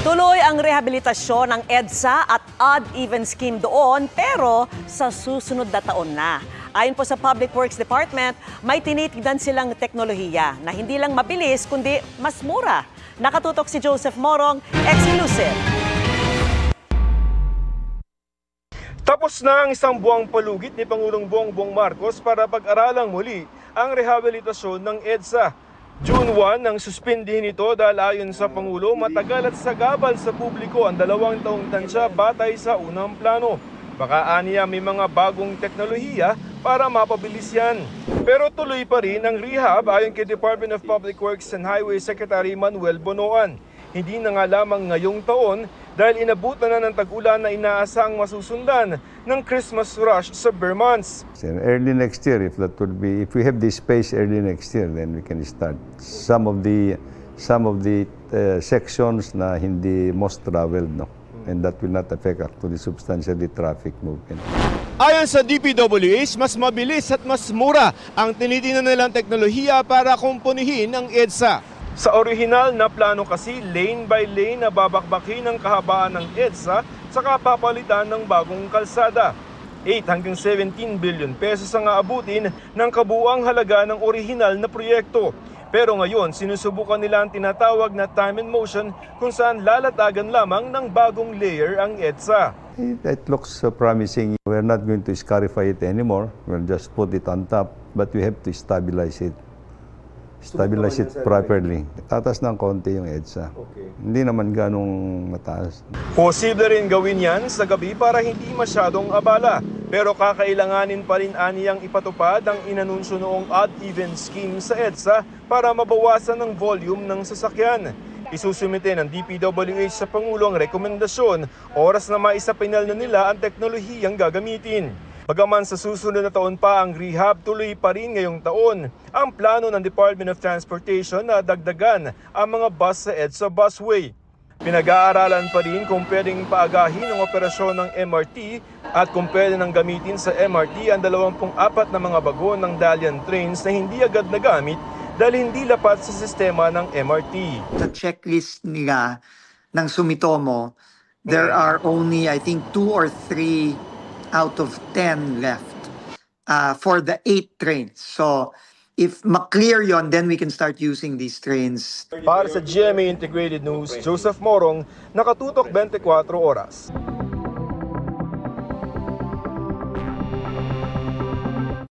Tuloy ang rehabilitasyon ng EDSA at odd-even scheme doon pero sa susunod na taon na. Ayon po sa Public Works Department, may tinitignan silang teknolohiya na hindi lang mabilis kundi mas mura. Nakatutok si Joseph Morong, exclusive. Tapos na ang isang buwang palugit ni Pangulong Bongbong Marcos para pag-aralang muli ang rehabilitasyon ng EDSA. June 1 nang suspindihin ito dahil ayon sa Pangulo, matagal at sagabal sa publiko ang 2 taong tansya batay sa unang plano. Baka aniya may mga bagong teknolohiya para mapabilis yan. Pero tuloy pa rin ang rehab ayon kay Department of Public Works and Highway Secretary Manuel Bonoan. Hindi na nga lamang ngayong taon dahil inabutan na ng tag-ulan na inaasang masusundan ng Christmas rush sa bare months. Early next year, if we have this space early next year, then we can start. Some of the sections na hindi most traveled, no, and that will not affect actually substantially traffic movement. Ayon sa DPWH, mas mabilis at mas mura ang tinitingnan nilang teknolohiya para kumpunihin ang EDSA. Sa orihinal na plano kasi, lane by lane na babakbakin ang kahabaan ng EDSA saka papalitan ng bagong kalsada. 8 hanggang 17 billion pesos ang aabutin ng kabuuang halaga ng orihinal na proyekto. Pero ngayon, sinusubukan nila ang tinatawag na time and motion kung saan lalatagan lamang ng bagong layer ang EDSA. It looks promising. We're not going to scarify it anymore. We'll just put it on top, but we have to stabilize it. Stabilize it properly. Tatas ng konti yung EDSA. Okay. Hindi naman ganong mataas. Posible rin gawin yan sa gabi para hindi masyadong abala. Pero kakailanganin pa rin aniyang ipatupad ang inanunsyo noong odd-even scheme sa EDSA para mabawasan ng volume ng sasakyan. Isusumite ng DPWH sa Pangulo ang rekomendasyon, oras na maisapinal na nila ang teknolohiyang gagamitin. Bagaman sa susunod na taon pa ang rehab, tuloy pa rin ngayong taon ang plano ng Department of Transportation na dagdagan ang mga bus sa EDSA busway. Pinag-aaralan pa rin kung pwedeng paagahin ang operasyon ng MRT at kung pwede nang gamitin sa MRT ang 24 na mga bago ng Dalian trains na hindi agad nagamit dahil hindi lapat sa sistema ng MRT. Sa checklist nila ng Sumitomo, there are only I think 2 or 3 out of 10 left for the 8 trains. So if ma-clear yon, then we can start using these trains. Para sa GMA Integrated News, Joseph Morong, Nakatutok 24 Oras.